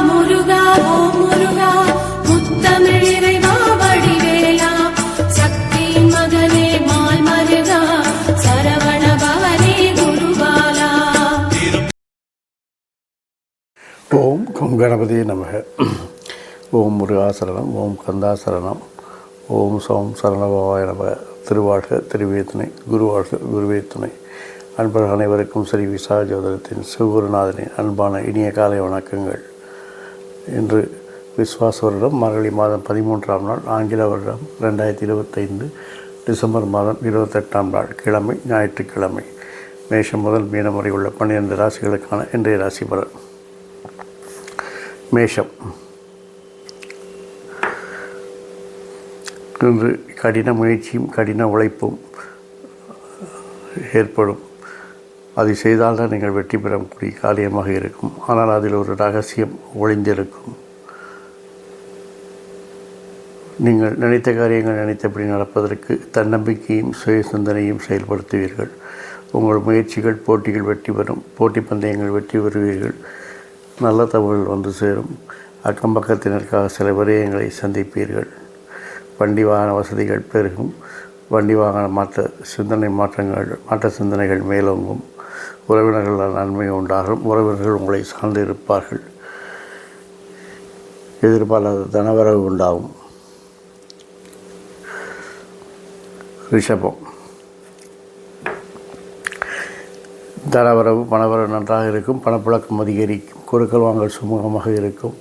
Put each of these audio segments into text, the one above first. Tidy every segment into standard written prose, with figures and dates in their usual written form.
முருகா ஓம் முருகா முத்தமிழ் இறைவா வடிவேலா சக்தியின் மகனே மால் மருகா சரவண பவனே குருபாலா. ஓம் கணபதி நமக. ஓம் முருகாசரணம், ஓம் கந்தாசரணம், ஓம் சோம் சரணபவாய நமக. திருவாழ்க திருவேத்துணை, குருவாழ்க குருவே துணை. அன்பர்கள் அனைவருக்கும் ஸ்ரீ விசா ஜோதிடத்தின் சிவகுருநாதனின் அன்பான இனிய காலை வணக்கங்கள். இன்று விஸ்வாச வருடம் மார்கழி மாதம் 13ஆம் நாள், ஆங்கில வருடம் 2025 டிசம்பர் மாதம் 28ஆம் நாள், கிழமை, ஞாயிற்றுக்கிழமை. மேஷம் முதல் மீனம் வரை உள்ள 12 ராசிகளுக்கான இன்றைய ராசி பலன். மேஷம். இன்று கடின முயற்சியும் கடின உழைப்பும் ஏற்படும். அதை செய்தால்தான் நீங்கள் வெற்றி பெறக்கூடிய காரியமாக இருக்கும். ஆனால் அதில் ஒரு ரகசியம் ஒளிந்திருக்கும். நீங்கள் நினைத்த காரியங்கள் நினைத்தபடி நடப்பதற்கு தன்னம்பிக்கையும் சுய சிந்தனையும் செயல்படுத்துவீர்கள். உங்கள் முயற்சிகள் போட்டிகள் வெற்றி பெறும். போட்டி பந்தயங்கள் வெற்றி பெறுவீர்கள். நல்ல தகவல்கள் வந்து சேரும். அக்கம் பக்கத்தினருக்காக சில விரயங்களை சந்திப்பீர்கள். வண்டி வாகன வசதிகள் பெருகும். வண்டி வாகன மாற்ற சிந்தனைகள் மேலோங்கும். உறவினர்களால் நன்மை உண்டாகும். உறவினர்கள் உங்களை சார்ந்து இருப்பார்கள். எதிர்பாராத தனவரவு உண்டாகும். ரிஷபம். தனவரவு பணவரவு நன்றாக இருக்கும். பணப்புழக்கம் அதிகரிக்கும். கொடுக்கல் வாங்கல் சுமூகமாக இருக்கும்.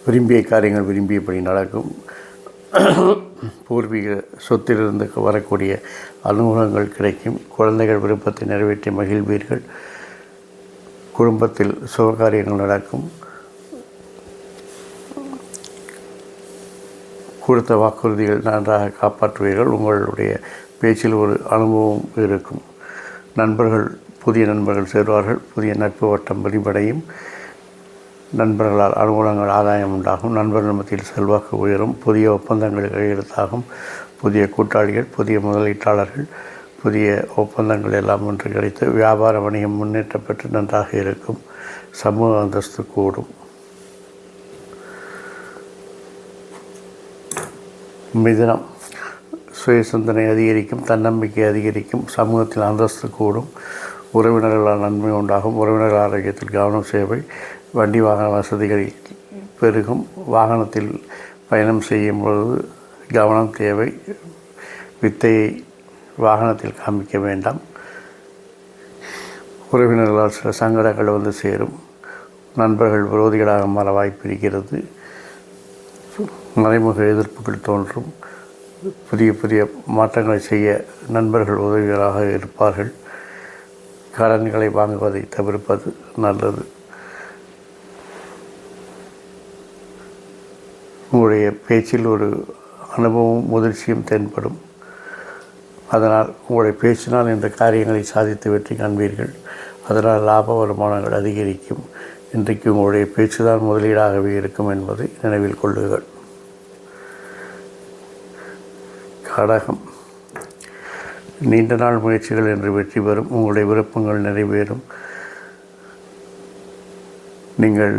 விரும்பிய காரியங்கள் விரும்பியபடி நடக்கும். பூர்வீக சொத்திலிருந்து வரக்கூடிய அனுகூலங்கள் கிடைக்கும். குழந்தைகள் விருப்பத்தை நிறைவேற்றி மகிழ்வீர்கள். குடும்பத்தில் சுபகாரியங்கள் நடக்கும். கொடுத்த வாக்குறுதிகள் நன்றாக காப்பாற்றுவீர்கள். உங்களுடைய பேச்சில் ஒரு அனுபவம் இருக்கும். புதிய நண்பர்கள் சேருவார்கள். புதிய நட்பு வட்டம் விரிவடையும். நண்பர்களால் அனுகூலங்கள் ஆதாயம் உண்டாகும். நண்பர்கள் மத்தியில் செல்வாக்கு உயரும். புதிய ஒப்பந்தங்கள் கையெழுத்தாகும். புதிய கூட்டாளிகள், புதிய முதலீட்டாளர்கள், புதிய ஒப்பந்தங்கள் எல்லாம் ஒன்று கிடைத்து வியாபார வணிகம் முன்னேற்றம் பெற்று நன்றாக இருக்கும். சமூக அந்தஸ்து கூடும். மிதுனம். சுய சிந்தனை அதிகரிக்கும். தன்னம்பிக்கை அதிகரிக்கும். சமூகத்தில் அந்தஸ்து கூடும். உறவினர்களால் நன்மை உண்டாகும். உறவினர்கள் ஆரோக்கியத்தில் கவனம் சேவை. வண்டி வாகன வசதிகள் பெருகும். வாகனத்தில் பயணம் செய்யும் பொழுது கவனம் தேவை. வித்தையை வாகனத்தில் காமிக்க வேண்டாம். உறவினர்களால் சில சங்கடங்கள் வந்து சேரும். நண்பர்கள் விரோதிகளாக மாற வாய்ப்பு இருக்கிறது. மறைமுக எதிர்ப்புகள் தோன்றும். புதிய மாற்றங்களை செய்ய நண்பர்கள் உதவிகளாக இருப்பார்கள். கடன்களை வாங்குவதை தவிர்ப்பது நல்லது. உங்களுடைய பேச்சில் ஒரு அனுபவம் முதிர்ச்சியும் தென்படும். அதனால் உங்களுடைய பேச்சினால் இந்த காரியங்களை சாதித்து வெற்றி காண்பீர்கள். அதனால் லாப வருமானங்கள் அதிகரிக்கும். இன்றைக்கு உங்களுடைய பேச்சு தான் முதலீடாகவே இருக்கும் என்பதை நினைவில் கொள்ளுங்கள். கடகம். நீண்ட நாள் முயற்சிகள் என்று வெற்றி பெறும். உங்களுடைய விருப்பங்கள் நிறைவேறும். நீங்கள்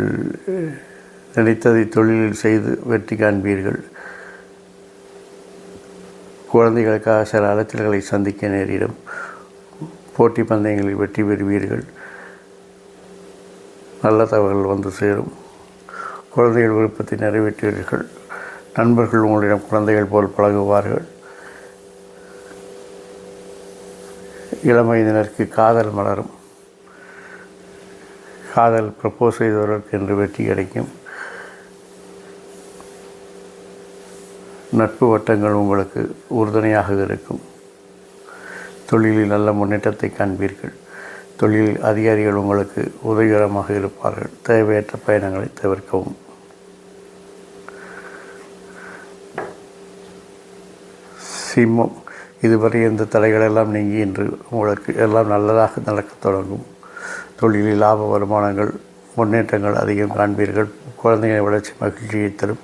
நினைத்ததை தொழிலில் செய்து வெற்றி காண்பீர்கள். குழந்தைகளுக்காக சில அலைச்சல்களை சந்திக்க நேரிடும். போட்டி பந்தயங்களில் வெற்றி பெறுவீர்கள். நல்ல தகவல்கள் வந்து சேரும். குழந்தைகள் விருப்பத்தை நிறைவேற்றுவீர்கள். நண்பர்கள் உங்களிடம் குழந்தைகள் போல் பழகுவார்கள். இளமையினருக்கு காதல் மலரும். காதல் ப்ரப்போஸ் செய்தவர்களுக்கு என்று வெற்றி கிடைக்கும். நட்பு வட்டங்கள் உங்களுக்கு உறுதுணையாக இருக்கும். தொழிலில் நல்ல முன்னேற்றத்தை காண்பீர்கள். தொழிலில் அதிகாரிகள் உங்களுக்கு உதவிகரமாக இருப்பார்கள். தேவையற்ற பயணங்களை தவிர்க்கவும். சிம்மம். இதுவரை இந்த தடைகளெல்லாம் நீங்கி இன்று உங்களுக்கு எல்லாம் நல்லதாக நடக்கத் தொடங்கும். தொழிலில் லாப வருமானங்கள் முன்னேற்றங்கள் அதிகம் காண்பீர்கள். குழந்தைகளை வளர்ச்சி மகிழ்ச்சியை தரும்.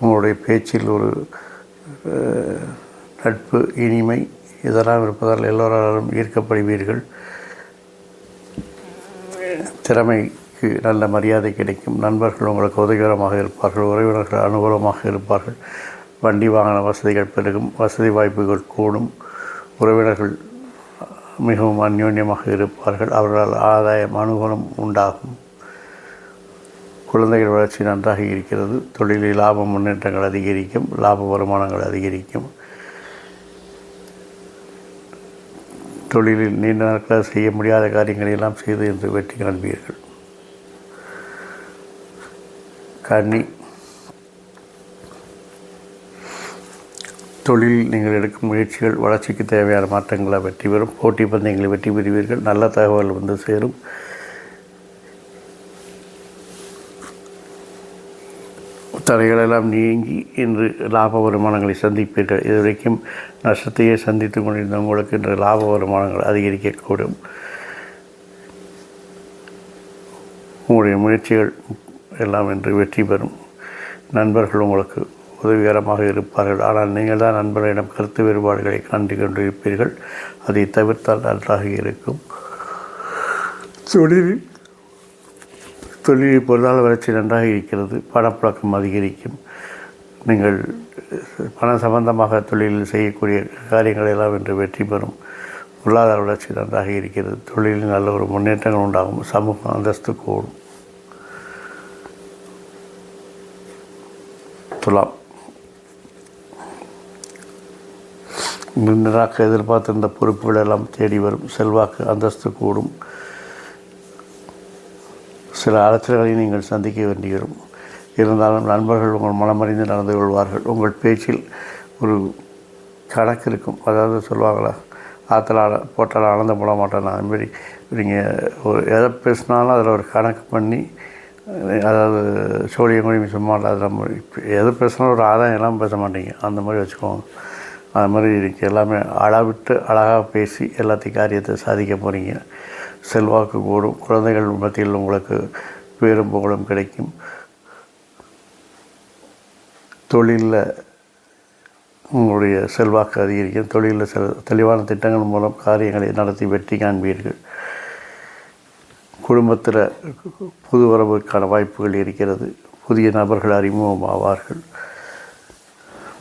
உங்களுடைய பேச்சில் ஒரு நட்பு இனிமை இதெல்லாம் இருப்பதால் எல்லோராலும் ஈர்க்கப்படுவீர்கள். திறமை பேச்சுக்கு நல்ல மரியாதை கிடைக்கும். நண்பர்கள் உங்களுக்கு உதவிகரமாக இருப்பார்கள். உறவினர்கள் அனுகூலமாக இருப்பார்கள். வண்டி வாகன வசதிகள் பெருகும். வசதி வாய்ப்புகள் கூடும். உறவினர்கள் மிகவும் அந்யோன்யமாக இருப்பார்கள். அவர்களால் ஆதாயம் அனுகூலம் உண்டாகும். குழந்தைகள் வளர்ச்சி நன்றாக இருக்கிறது. தொழிலில் லாப முன்னேற்றங்கள் அதிகரிக்கும். லாப வருமானங்கள் அதிகரிக்கும். தொழிலில் நீண்ட நாட்களாக செய்ய முடியாத காரியங்களை எல்லாம் செய்து என்று வெற்றி காண்பீர்கள். கன்னி, தொழிலில் நீங்கள் எடுக்கும் முயற்சிகள் வளர்ச்சிக்கு தேவையான மாற்றங்களாக வெற்றி பெறும். போட்டி பந்தயங்களை வெற்றி பெறுவீர்கள். நல்ல தகவல் வந்து சேரும். தடைகளெல்லாம் நீங்கி இன்று லாப வருமானங்களை சந்திப்பீர்கள். இதுவரைக்கும் நஷ்டத்தையே சந்தித்து கொண்டிருந்த உங்களுக்கு இன்று லாப வருமானங்கள் அதிகரிக்கக்கூடும். உங்களுடைய முயற்சிகள் எல்லாம் இன்று வெற்றி பெறும். நண்பர்கள் உங்களுக்கு உதவிகரமாக இருப்பார்கள். ஆனால் நீங்கள் தான் நண்பர்களிடம் கருத்து வேறுபாடுகளை கண்டு கொண்டிருப்பீர்கள். அதை தவிர்த்தால் நன்றாக இருக்கும். தொழிலில் பொருளாதார வளர்ச்சி நன்றாக இருக்கிறது. பணப்புழக்கம் அதிகரிக்கும். நீங்கள் பணம் சம்பந்தமாக தொழிலில் செய்யக்கூடிய காரியங்கள் எல்லாம் இன்று வெற்றி பெறும். பொருளாதார வளர்ச்சி நன்றாக இருக்கிறது. தொழிலில் நல்ல ஒரு முன்னேற்றங்கள் உண்டாகும். சமூக அந்தஸ்து கூடும். துலாம், நீண்டதாக எதிர்பார்த்திருந்த பொறுப்புகள் எல்லாம் தேடி வரும். செல்வாக்கு அந்தஸ்து கூடும். சில அலைச்சல்களை நீங்கள் சந்திக்க வேண்டியிருக்கும். இருந்தாலும் நண்பர்கள் உங்கள் மனமறிந்து நடந்து கொள்வார்கள். உங்கள் பேச்சில் ஒரு கணக்கு இருக்கும். அதாவது சொல்லுவாங்களா, ஆற்றல் போட்டால் ஆனந்த போட மாட்டேன். அதுமாரி நீங்கள் ஒரு எதை பேசினாலும் அதில் ஒரு கணக்கு பண்ணி, அதாவது சோழியம் குழம்பு சும்மா இல்லை, அதில் நம்ம எது பேசினாலும் ஒரு ஆதாயம் எல்லாம் பேச மாட்டீங்க. அந்த மாதிரி வச்சுக்கோங்க. அது மாதிரி இன்றைக்கி எல்லாமே அளவிட்டு அழகாக பேசி எல்லாத்தையும் காரியத்தை சாதிக்க போகிறீங்க. செல்வாக்கு கூடும். குழந்தைகள் மத்தியில் உங்களுக்கு பேரும் புகழும் கிடைக்கும். தொழிலில் உங்களுடைய செல்வாக்கு அதிகரிக்கும். தொழிலில் தெளிவான திட்டங்கள் மூலம் காரியங்களை நடத்தி வெற்றி காண்பீர்கள். குடும்பத்தில் புது வரவுக்கான வாய்ப்புகள் இருக்கிறது. புதிய நபர்கள் அறிமுகமாவார்கள்.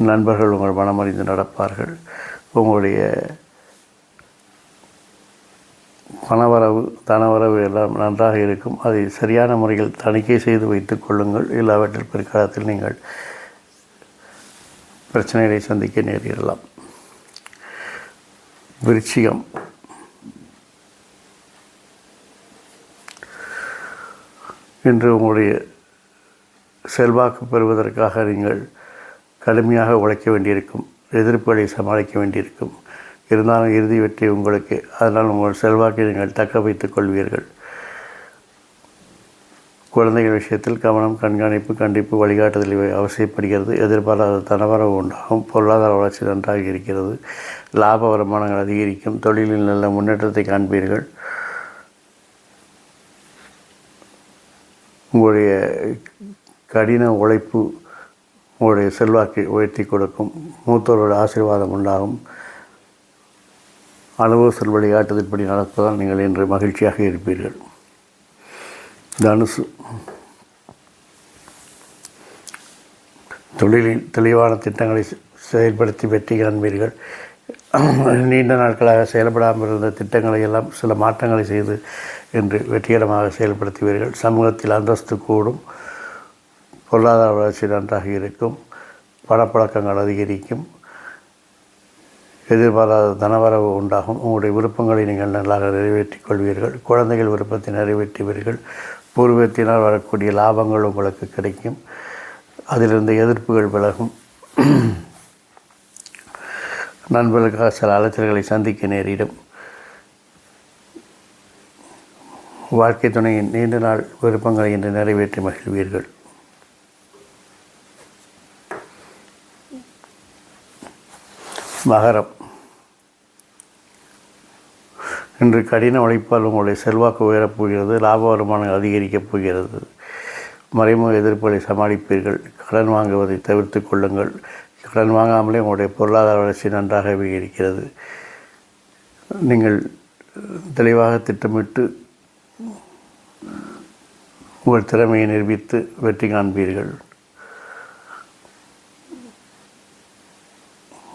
நண்பர்கள் உங்கள் மனமறிந்து நடப்பார்கள். உங்களுடைய பணவரவு தனவரவு எல்லாம் நன்றாக இருக்கும். அதை சரியான முறையில் தணிக்கை செய்து வைத்துக் கொள்ளுங்கள். இல்லாவற்றில் பிற்காலத்தில் நீங்கள் பிரச்சனைகளை சந்திக்க நேரிடலாம். விருச்சிகம், இன்று உங்களுடைய செல்வாக்கு பெறுவதற்காக நீங்கள் கடுமையாக உழைக்க வேண்டியிருக்கும். எதிர்ப்புகளை சமாளிக்க வேண்டியிருக்கும். இருந்தாலும் இறுதி வெற்றி உங்களுக்கு. அதனால் உங்கள் செல்வாக்கை நீங்கள் தக்க வைத்துக் கொள்வீர்கள். குழந்தைகள் விஷயத்தில் கவனம், கண்காணிப்பு, கண்டிப்பு, வழிகாட்டுதல் இவை அவசியப்படுகிறது. எதிர்பாராத தனவரவு உண்டாகும். பொருளாதார வளர்ச்சி நன்றாக இருக்கிறது. லாப வருமானங்கள் அதிகரிக்கும். தொழிலில் நல்ல முன்னேற்றத்தை காண்பீர்கள். உங்களுடைய கடின உழைப்பு உங்களுடைய செல்வாக்கை உயர்த்தி கொடுக்கும். மூத்தோரோட ஆசீர்வாதம் உண்டாகும். அனுபவ வழிகாட்டுதல்படி நடப்பதால் நீங்கள் இன்று மகிழ்ச்சியாக இருப்பீர்கள். தனுசு, தொழிலில் தெளிவான திட்டங்களை செயல்படுத்தி வெற்றி காண்பீர்கள். நீண்ட நாட்களாக செயல்படாமல் இருந்த திட்டங்களை எல்லாம் சில மாற்றங்களை செய்து இன்று வெற்றிகரமாக செயல்படுத்துவீர்கள். சமூகத்தில் அந்தஸ்து கூடும். பொருளாதார வளர்ச்சி நன்றாக இருக்கும். பணப்பழக்கங்கள் அதிகரிக்கும். எதிர்பாராத தனவரவு உண்டாகும். உங்களுடைய விருப்பங்களை நீங்கள் நன்றாக நிறைவேற்றிக் கொள்வீர்கள். குழந்தைகள் விருப்பத்தை நிறைவேற்றுவீர்கள். பூர்வத்தினால் வரக்கூடிய லாபங்கள் உங்களுக்கு கிடைக்கும். அதிலிருந்து எதிர்ப்புகள் விலகும். நண்பர்களுக்காக சில அலைச்சல்களை சந்திக்க நேரிடும். வாழ்க்கை துணையின் நீண்ட நாள் விருப்பங்களை இன்று நிறைவேற்றி மகிழ்வீர்கள். மகரம், இன்று கடின உழைப்பால் உங்களுடைய செல்வாக்கு உயரப் போகிறது. லாப வருமானம் அதிகரிக்கப் போகிறது. மறைமுக எதிர்ப்புகளை சமாளிப்பீர்கள். கடன் வாங்குவதை தவிர்த்து கொள்ளுங்கள். கடன் வாங்காமலே உங்களுடைய பொருளாதார வளர்ச்சி நன்றாகவே இருக்கிறது. நீங்கள் தெளிவாக திட்டமிட்டு உங்கள் திறமையை நிரூபித்து வெற்றி காண்பீர்கள்.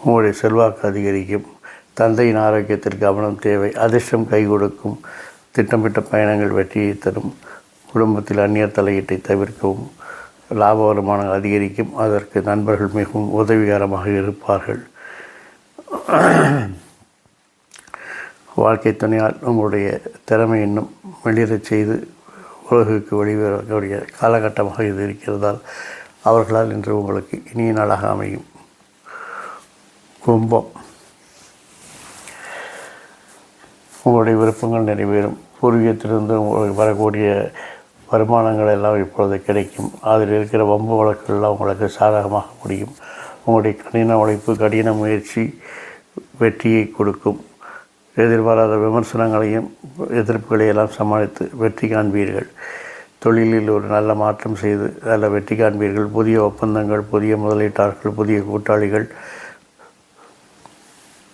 உங்களுடைய செல்வாக்கு அதிகரிக்கும். தந்தையின் ஆரோக்கியத்திற்கு கவனம் தேவை. அதிர்ஷ்டம் கை கொடுக்கும். திட்டமிட்ட பயணங்கள் வெற்றியை தரும். குடும்பத்தில் அந்நியர் தலையீட்டை தவிர்க்கவும். லாப வருமானங்கள் அதிகரிக்கும். அதற்கு நண்பர்கள் மிகவும் உதவிகரமாக இருப்பார்கள். வாழ்க்கை துணையால் உங்களுடைய திறமை இன்னும் வெளியிடச் செய்து உலகுக்கு வெளிவரக்கூடிய காலகட்டமாக இது இருக்கிறதால் அவர்களால் இன்று உங்களுக்கு இனிய நாளாக அமையும். கும்பம், உங்களுடைய விருப்பங்கள் நிறைவேறும். பூர்வீகத்திலிருந்து உங்களுக்கு வரக்கூடிய வருமானங்கள் எல்லாம் இப்பொழுது கிடைக்கும். அதில் இருக்கிற வம்பு வழக்குகள்லாம் உங்களுக்கு சாதகமாக முடியும். உங்களுடைய கடின உழைப்பு, கடின முயற்சி வெற்றியை கொடுக்கும். எதிர்பாராத விமர்சனங்களையும் எதிர்ப்புகளையெல்லாம் சமாளித்து வெற்றி காண்பீர்கள். தொழிலில் ஒரு நல்ல மாற்றம் செய்து நல்ல வெற்றி காண்பீர்கள். புதிய ஒப்பந்தங்கள், புதிய முதலீட்டாளர்கள், புதிய கூட்டாளிகள்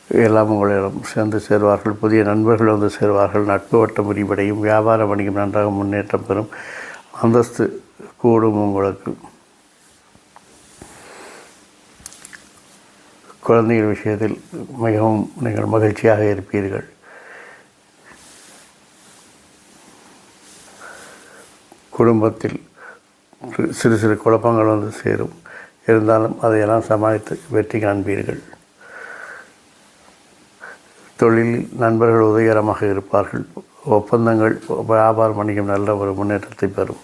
எல்லாம் உங்களிடம் சேர்ந்து சேர்வார்கள். புதிய நண்பர்கள் வந்து சேர்வார்கள். நட்பு வட்டம் விரிவடையும். வியாபார வணிகம் நன்றாக முன்னேற்றம் பெறும். அந்தஸ்து கூடும். உங்களுக்கு குழந்தைகள் விஷயத்தில் மிகவும் நீங்கள் மகிழ்ச்சியாக இருப்பீர்கள். குடும்பத்தில் சிறு சிறு குழப்பங்கள் வந்து சேரும். இருந்தாலும் அதையெல்லாம் சமாளித்து வெற்றி காண்பீர்கள். தொழிலில் நண்பர்கள் உதவிகரமாக இருப்பார்கள். ஒப்பந்தங்கள், வியாபார வணிகம் நல்ல ஒரு முன்னேற்றத்தை பெறும்.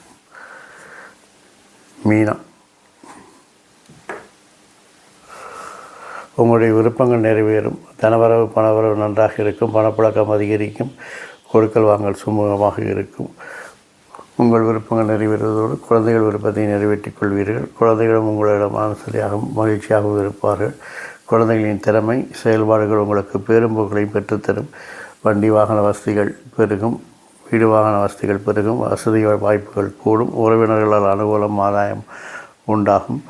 மீனம், உங்களுடைய விருப்பங்கள் நிறைவேறும். தனவரவு பணவரவு நன்றாக இருக்கும். பணப்புழக்கம் அதிகரிக்கும். கொடுக்கல் வாங்கல் சுமூகமாக இருக்கும். உங்கள் விருப்பங்கள் நிறைவேறுவதோடு குழந்தைகள் விருப்பத்தை நிறைவேற்றிக் கொள்வீர்கள். குழந்தைகளும் உங்களிடம் ஆனந்தமாகவும் மகிழ்ச்சியாகவும் இருப்பார்கள். குழந்தைகளின் திறமை, செயல்பாடுகள் உங்களுக்கு பேரும்புகளையும் பெற்றுத்தரும். வண்டி வாகன வசதிகள் பெருகும். வீடு வாகன வசதிகள் பெருகும். வசதி வாய்ப்புகள் கூடும். உறவினர்களால் அனுகூலம், ஆதாயம் உண்டாகும்.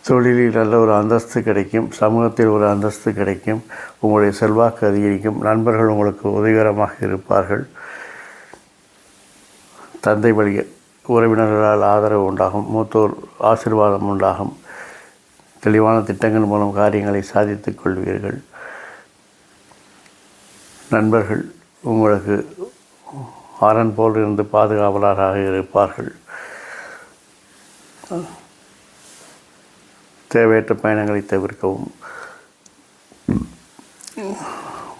தொழிலில் நல்ல ஒரு அந்தஸ்து கிடைக்கும். சமூகத்தில் ஒரு அந்தஸ்து கிடைக்கும். உங்களுடைய செல்வாக்கு அதிகரிக்கும். நண்பர்கள் உங்களுக்கு உதவிகரமாக இருப்பார்கள். தந்தை வழி உறவினர்களால் ஆதரவு உண்டாகும். மூத்தோர் ஆசீர்வாதம் உண்டாகும். தெளிவான திட்டங்கள் மூலம் காரியங்களை சாதித்துக் கொள்வீர்கள். நண்பர்கள் உங்களுக்கு ஆரன் போல் இருந்து பாதுகாவலராக இருப்பார்கள். தேவையற்ற பயணங்களை தவிர்க்கவும்.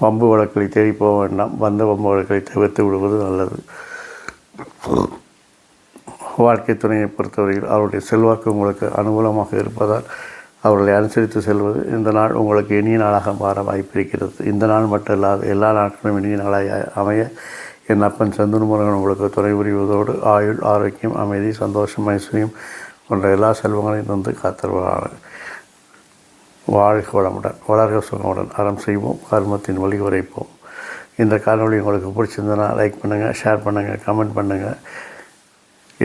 வம்பு வழக்குகளை தேடி போக வேண்டாம். வந்த வம்பு வழக்குகளை தவிர்த்து விடுவது நல்லது. வாழ்க்கை துணையை பொறுத்தவரையில் அவருடைய செல்வாக்கு உங்களுக்கு அனுகூலமாக இருப்பதால் அவர்களை அனுசரித்து செல்வது இந்த நாள் உங்களுக்கு இனிய நாளாக மாற வாய்ப்பிருக்கிறது. இந்த நாள் மட்டும் இல்லாத எல்லா நாட்களும் இனிய நாளாக அமைய என் அப்பன் சந்துரு முருகன் உங்களுக்கு துணை புரிவதோடு ஆயுள், ஆரோக்கியம், அமைதி, சந்தோஷம், ஐஸ்வர்யம் போன்ற எல்லா செல்வங்களையும் தந்து காத்தருவார். வாழ்க வளமுடன், வளர்க சுகமுடன். அறம் செய்வோம், கர்மத்தின் வழி உரைப்போம். இந்த காணொளி உங்களுக்கு பிடிச்சிருந்தனா லைக் பண்ணுங்கள், ஷேர் பண்ணுங்கள், கமெண்ட் பண்ணுங்கள்.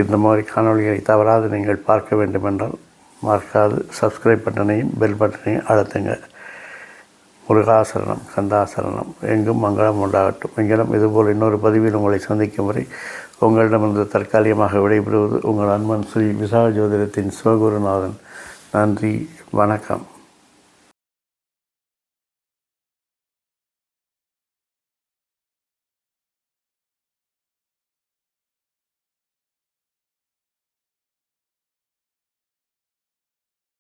இந்த மாதிரி காணொளிகளை தவறாது நீங்கள் பார்க்க வேண்டுமென்றால் மறக்காது சப்ஸ்கிரைப் பட்டனையும் பெல் பட்டனையும் அழுத்துங்க. முருகாசரணம், கந்தாசரணம். எங்கும் மங்களம் உண்டாகட்டும். எங்கிலும் இதுபோல் இன்னொரு பதிவில் உங்களை சந்திக்கும் வரை உங்களிடமிருந்து தற்காலிகமாக விடைபெறுவது உங்கள் அன்பன் ஸ்ரீ விசாக ஜோதிடத்தின் சிவகுருநாதன். நன்றி, வணக்கம்.